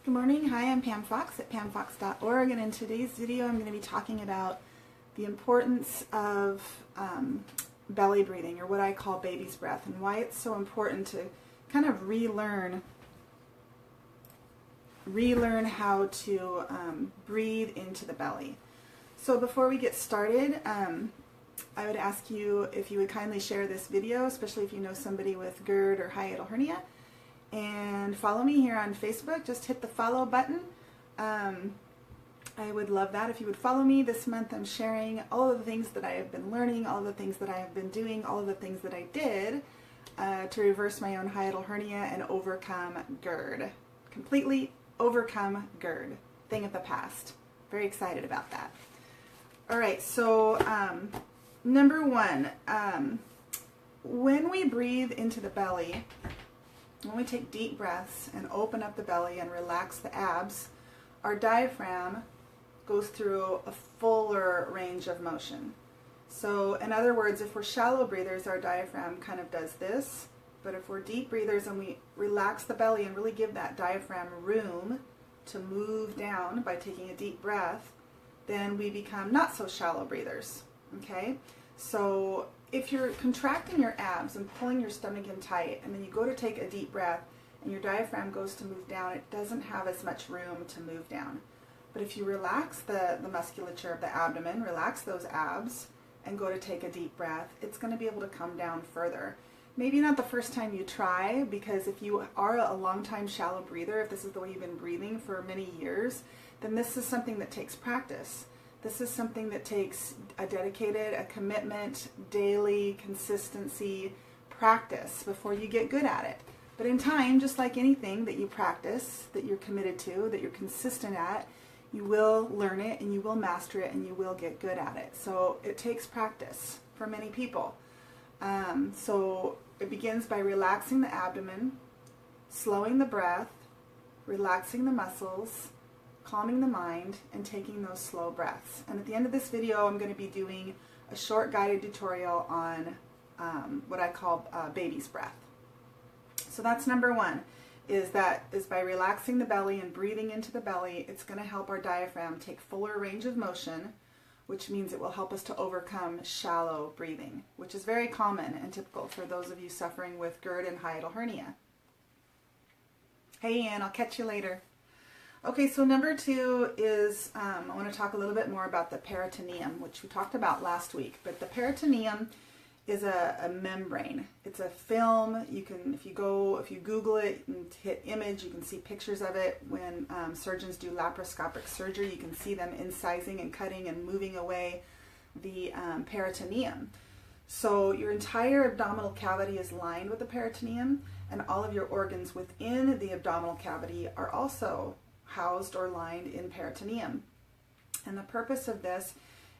Good morning. Hi, I'm Pam Fox at pamfox.org, and in today's video I'm going to be talking about the importance of belly breathing, or what I call baby's breath, and why it's so important to kind of relearn how to breathe into the belly. So before we get started, I would ask you if you would kindly share this video, especially if you know somebody with GERD or hiatal hernia. And follow me here on Facebook. Just hit the follow button. I would love that if you would follow me. This month I'm sharing all of the things that I have been learning, all of the things that I have been doing, all of the things that I did to reverse my own hiatal hernia and overcome GERD. Completely overcome GERD. Thing of the past. Very excited about that. Alright, so number one, when we breathe into the belly, when we take deep breaths and open up the belly and relax the abs, our diaphragm goes through a fuller range of motion. So in other words, if we're shallow breathers, our diaphragm kind of does this, but if we're deep breathers and we relax the belly and really give that diaphragm room to move down by taking a deep breath, then we become not so shallow breathers. Okay? So if you're contracting your abs and pulling your stomach in tight, and then you go to take a deep breath and your diaphragm goes to move down, it doesn't have as much room to move down. But if you relax the musculature of the abdomen, relax those abs, and go to take a deep breath, it's going to be able to come down further. Maybe not the first time you try, because if you are a long-time shallow breather, if this is the way you've been breathing for many years, then this is something that takes practice. This is something that takes a commitment, daily, consistency, practice before you get good at it. But in time, just like anything that you practice, that you're committed to, that you're consistent at, you will learn it and you will master it and you will get good at it. So it takes practice for many people. So it begins by relaxing the abdomen, slowing the breath, relaxing the muscles, calming the mind, and taking those slow breaths. And at the end of this video, I'm going to be doing a short guided tutorial on what I call baby's breath. So that's number one, is by relaxing the belly and breathing into the belly, it's going to help our diaphragm take fuller range of motion, which means it will help us to overcome shallow breathing, which is very common and typical for those of you suffering with GERD and hiatal hernia. Hey, Ann, I'll catch you later. Okay, so number two is, I want to talk a little bit more about the peritoneum, which we talked about last week. But the peritoneum is a membrane. It's a film. You can, if you Google it and hit image, you can see pictures of it. When surgeons do laparoscopic surgery, you can see them incising and cutting and moving away the peritoneum. So your entire abdominal cavity is lined with the peritoneum, and all of your organs within the abdominal cavity are also housed or lined in peritoneum. And the purpose of this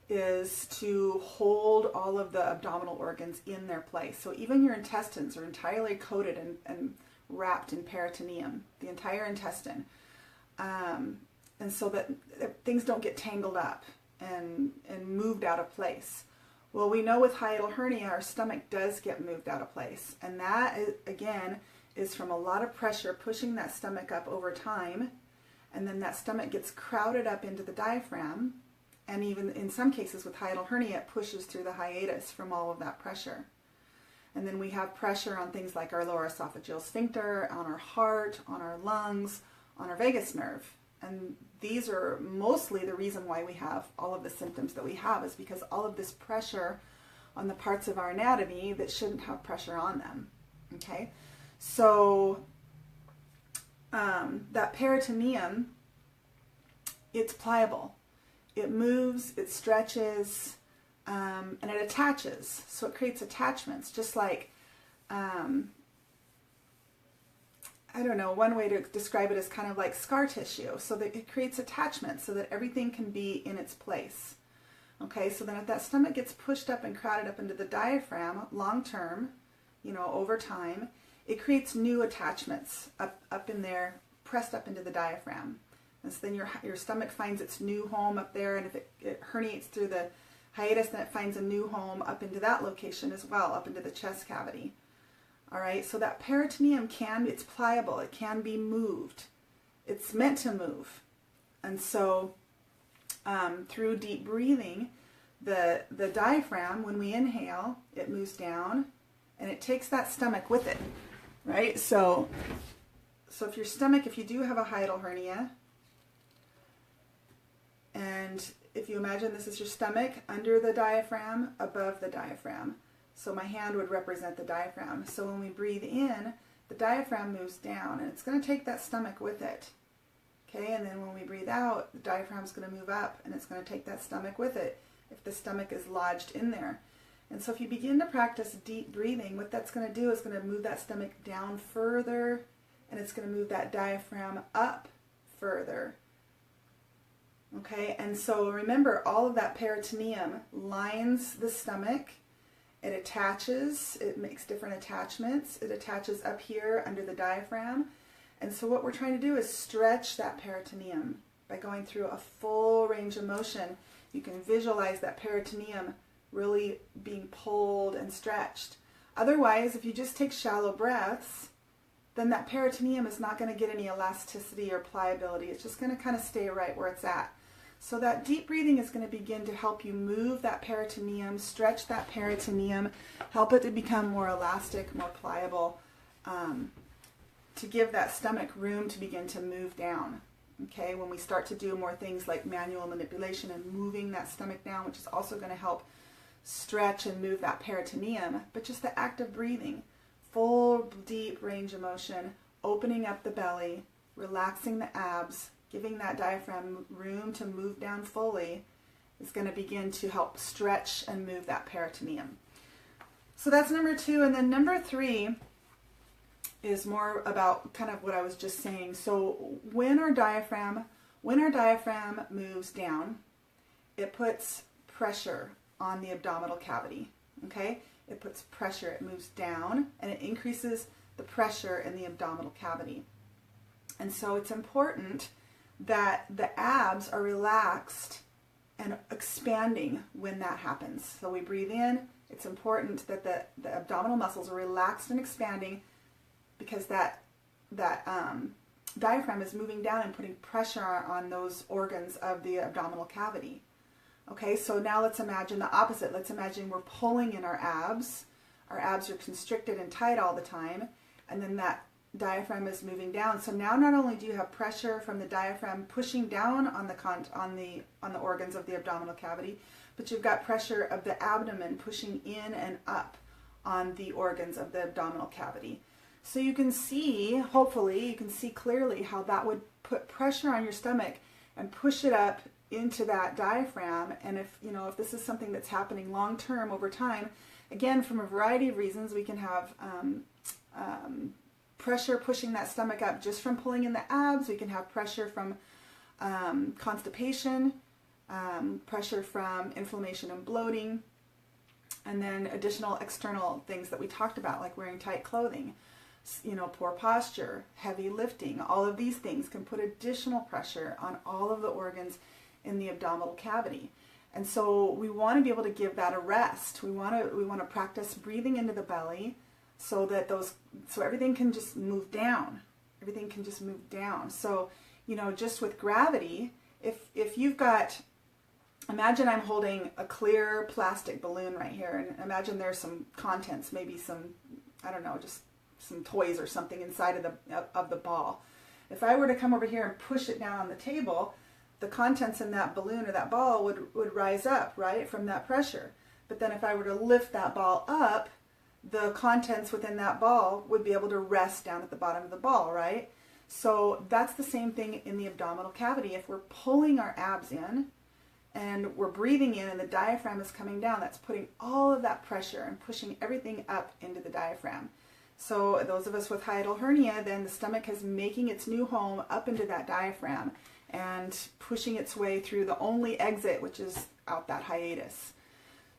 is to hold all of the abdominal organs in their place. So even your intestines are entirely coated and wrapped in peritoneum, the entire intestine. And so that things don't get tangled up and moved out of place. Well, we know with hiatal hernia, our stomach does get moved out of place. And that, again, is from a lot of pressure pushing that stomach up over time. And then that stomach gets crowded up into the diaphragm, and even in some cases with hiatal hernia, it pushes through the hiatus from all of that pressure. And then we have pressure on things like our lower esophageal sphincter, on our heart, on our lungs, on our vagus nerve. And these are mostly the reason why we have all of the symptoms that we have, is because all of this pressure on the parts of our anatomy that shouldn't have pressure on them. Okay? So that peritoneum, it's pliable. It moves, it stretches, and it attaches. So it creates attachments, just like, I don't know, one way to describe it is kind of like scar tissue. So that it creates attachments so that everything can be in its place. Okay, so then if that stomach gets pushed up and crowded up into the diaphragm long term, over time, it creates new attachments up in there, pressed up into the diaphragm. And so then your stomach finds its new home up there, and if it herniates through the hiatus, then it finds a new home up into that location as well, up into the chest cavity. All right, so that peritoneum it's pliable, it can be moved. it's meant to move. And so through deep breathing, the diaphragm, when we inhale, it moves down and it takes that stomach with it, right? So if your stomach, if you do have a hiatal hernia, and if you imagine this is your stomach, under the diaphragm, above the diaphragm. So my hand would represent the diaphragm. So when we breathe in, the diaphragm moves down and it's going to take that stomach with it. Okay, and then when we breathe out, the diaphragm's going to move up and it's going to take that stomach with it if the stomach is lodged in there. And so if you begin to practice deep breathing, what that's going to do is going to move that stomach down further, and it's going to move that diaphragm up further. Okay, and so remember, all of that peritoneum lines the stomach. It attaches, it makes different attachments. It attaches up here under the diaphragm. And so what we're trying to do is stretch that peritoneum by going through a full range of motion. You can visualize that peritoneum really being pulled and stretched. Otherwise, if you just take shallow breaths, then that peritoneum is not going to get any elasticity or pliability. It's just going to kind of stay right where it's at. So that deep breathing is going to begin to help you move that peritoneum, stretch that peritoneum, help it to become more elastic, more pliable, to give that stomach room to begin to move down. Okay, when we start to do more things like manual manipulation and moving that stomach down, which is also going to help stretch and move that peritoneum, but just the act of breathing, full deep range of motion, opening up the belly, relaxing the abs, giving that diaphragm room to move down fully, is going to begin to help stretch and move that peritoneum. So that's number 2. And then number 3 is more about kind of what I was just saying. So when our diaphragm moves down, it puts pressure on the abdominal cavity. Okay? It puts pressure, it moves down, and it increases the pressure in the abdominal cavity. And so it's important that the abs are relaxed and expanding when that happens. So we breathe in, it's important that the abdominal muscles are relaxed and expanding, because that diaphragm is moving down and putting pressure on those organs of the abdominal cavity. Okay, so now let's imagine the opposite. Let's imagine we're pulling in our abs. Our abs are constricted and tight all the time, and then that diaphragm is moving down. So now not only do you have pressure from the diaphragm pushing down on the organs of the abdominal cavity, but you've got pressure of the abdomen pushing in and up on the organs of the abdominal cavity. So you can see, hopefully, you can see clearly how that would put pressure on your stomach and push it up into that diaphragm. And if this is something that's happening long term over time, again, from a variety of reasons, we can have pressure pushing that stomach up just from pulling in the abs. We can have pressure from constipation, pressure from inflammation and bloating, and then additional external things that we talked about, like wearing tight clothing, poor posture, heavy lifting. All of these things can put additional pressure on all of the organs in the abdominal cavity. And so we want to be able to give that a rest. We want to practice breathing into the belly so that everything can just move down. Everything can just move down. So, just with gravity, if you've got, imagine I'm holding a clear plastic balloon right here, and imagine there's some contents, maybe some, I don't know, just some toys or something inside of the ball. If I were to come over here and push it down on the table, the contents in that balloon or that ball would rise up, right, from that pressure. But then if I were to lift that ball up, the contents within that ball would be able to rest down at the bottom of the ball, right? So that's the same thing in the abdominal cavity. If we're pulling our abs in and we're breathing in and the diaphragm is coming down, that's putting all of that pressure and pushing everything up into the diaphragm. So those of us with hiatal hernia, then the stomach is making its new home up into that diaphragm and pushing its way through the only exit, which is out that hiatus.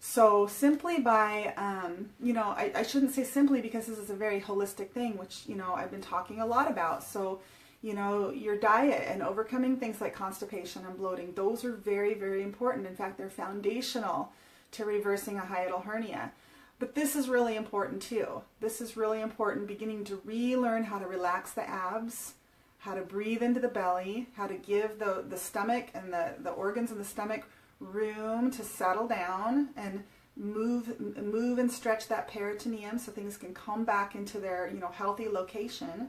So simply by, I shouldn't say simply because this is a very holistic thing, which, I've been talking a lot about. So, your diet and overcoming things like constipation and bloating, those are very, very important. In fact, they're foundational to reversing a hiatal hernia. But this is really important too. This is really important, beginning to relearn how to relax the abs, how to breathe into the belly, how to give the stomach and the organs in the stomach room to settle down and move and stretch that peritoneum so things can come back into their, healthy location.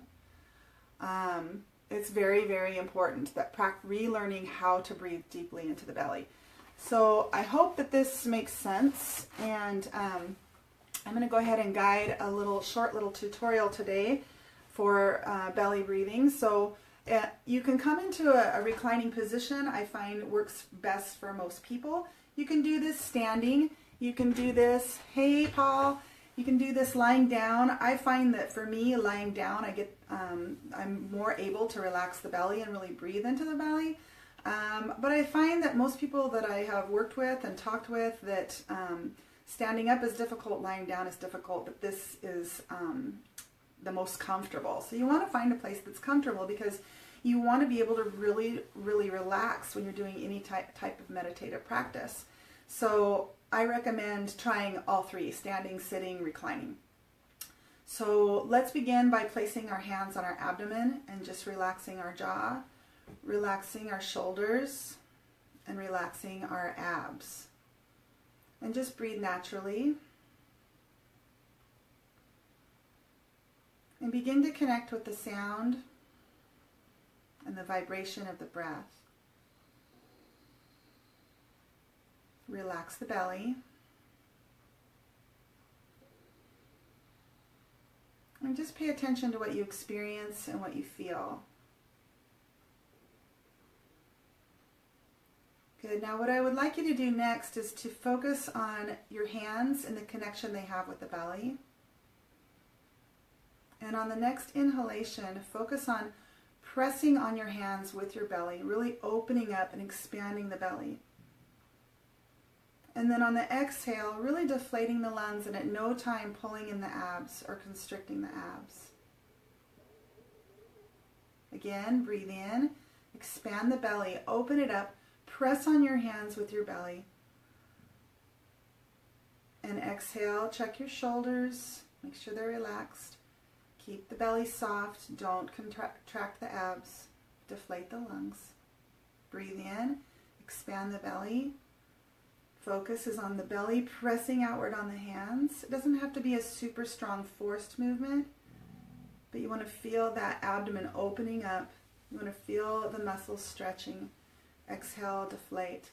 It's very, very important that relearning how to breathe deeply into the belly. So I hope that this makes sense, and I'm going to go ahead and guide a short little tutorial today for belly breathing. So you can come into a reclining position. I find works best for most people. You can do this standing. You can do this, hey Paul, you can do this lying down. I find that for me, lying down, I'm more able to relax the belly and really breathe into the belly. But I find that most people that I have worked with and talked with, that standing up is difficult, lying down is difficult, but this is the most comfortable. So you want to find a place that's comfortable, because you want to be able to really, really relax when you're doing any type of meditative practice. So I recommend trying all three: standing, sitting, reclining. So let's begin by placing our hands on our abdomen and just relaxing our jaw, relaxing our shoulders, and relaxing our abs. And just breathe naturally. And begin to connect with the sound and the vibration of the breath. Relax the belly. And just pay attention to what you experience and what you feel. Good. Now what I would like you to do next is to focus on your hands and the connection they have with the belly. And on the next inhalation, focus on pressing on your hands with your belly, really opening up and expanding the belly. And then on the exhale, really deflating the lungs and at no time pulling in the abs or constricting the abs. Again, breathe in, expand the belly, open it up, press on your hands with your belly. And exhale, check your shoulders, make sure they're relaxed. Keep the belly soft, don't contract the abs, deflate the lungs. Breathe in, expand the belly. Focus is on the belly, pressing outward on the hands. It doesn't have to be a super strong forced movement, but you want to feel that abdomen opening up. You want to feel the muscles stretching. Exhale, deflate.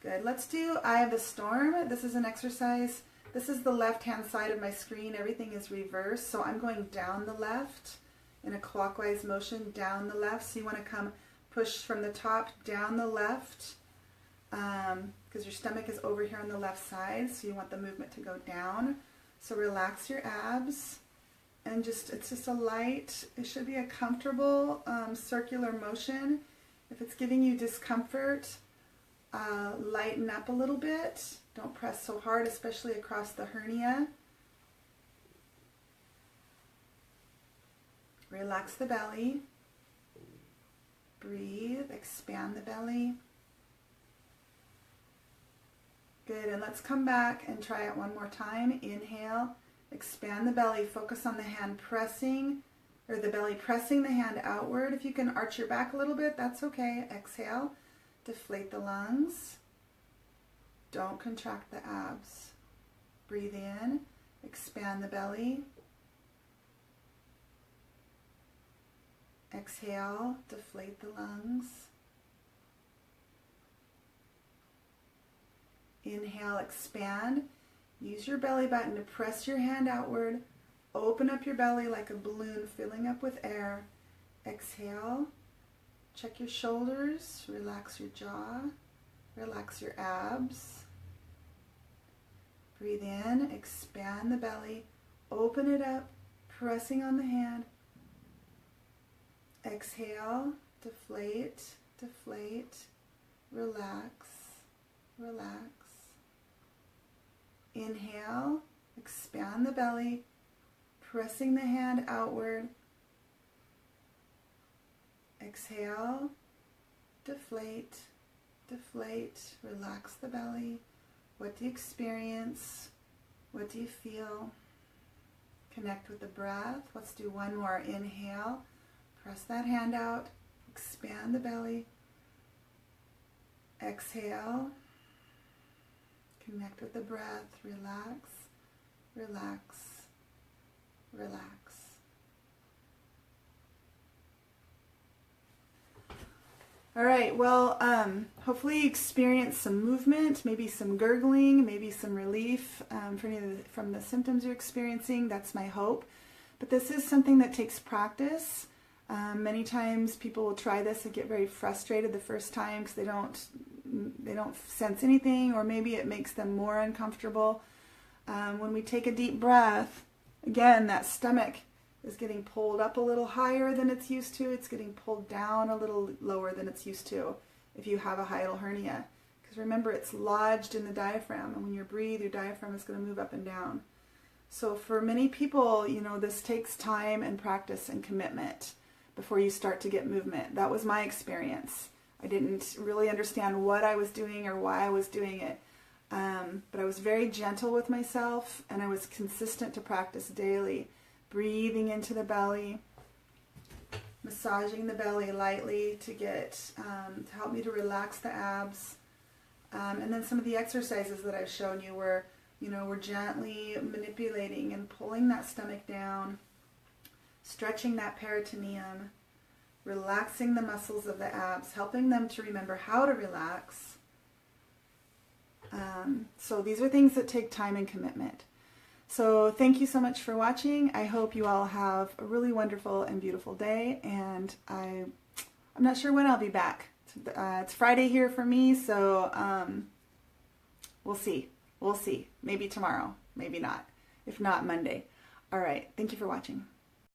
Good. Let's do Eye of the Storm. This is an exercise. This is the left-hand side of my screen. Everything is reversed, so I'm going down the left in a clockwise motion, down the left. So you want to come push from the top down the left, because your stomach is over here on the left side, so you want the movement to go down. So relax your abs, and it's just a light, it should be a comfortable circular motion. If it's giving you discomfort, lighten up a little bit. Don't press so hard, especially across the hernia. Relax the belly. Breathe, expand the belly. Good, and let's come back and try it one more time. Inhale, expand the belly, focus on the hand pressing, or the belly pressing the hand outward. If you can arch your back a little bit, that's okay. Exhale, deflate the lungs. Don't contract the abs. Breathe in, expand the belly. Exhale, deflate the lungs. Inhale, expand. Use your belly button to press your hand outward. Open up your belly like a balloon, filling up with air. Exhale. Check your shoulders. Relax your jaw. Relax your abs. Breathe in. Expand the belly. Open it up. Pressing on the hand. Exhale. Deflate. Deflate. Relax. Relax. Inhale, expand the belly, pressing the hand outward. Exhale, deflate, deflate, relax the belly. What do you experience? What do you feel? Connect with the breath. Let's do one more. Inhale, Press that hand out, expand the belly. Exhale, connect with the breath, relax, relax, relax. All right, well, hopefully you experienced some movement, maybe some gurgling, maybe some relief from the symptoms you're experiencing. That's my hope. But this is something that takes practice. Many times people will try this and get very frustrated the first time because they don't sense anything, or maybe it makes them more uncomfortable. When we take a deep breath, again, that stomach is getting pulled up a little higher than it's used to. It's getting pulled down a little lower than it's used to if you have a hiatal hernia. Because remember, it's lodged in the diaphragm, and when you breathe, your diaphragm is going to move up and down. So for many people, this takes time and practice and commitment before you start to get movement. That was my experience. I didn't really understand what I was doing or why I was doing it. But I was very gentle with myself, and I was consistent to practice daily. Breathing into the belly, massaging the belly lightly to to help me to relax the abs. And then some of the exercises that I've shown you were, we're gently manipulating and pulling that stomach down, stretching that peritoneum, relaxing the muscles of the abs, helping them to remember how to relax. So these are things that take time and commitment. So thank you so much for watching. I hope you all have a really wonderful and beautiful day, and I'm not sure when I'll be back. It's Friday here for me, so we'll see. We'll see. Maybe tomorrow, maybe not. If not, Monday. All right. Thank you for watching.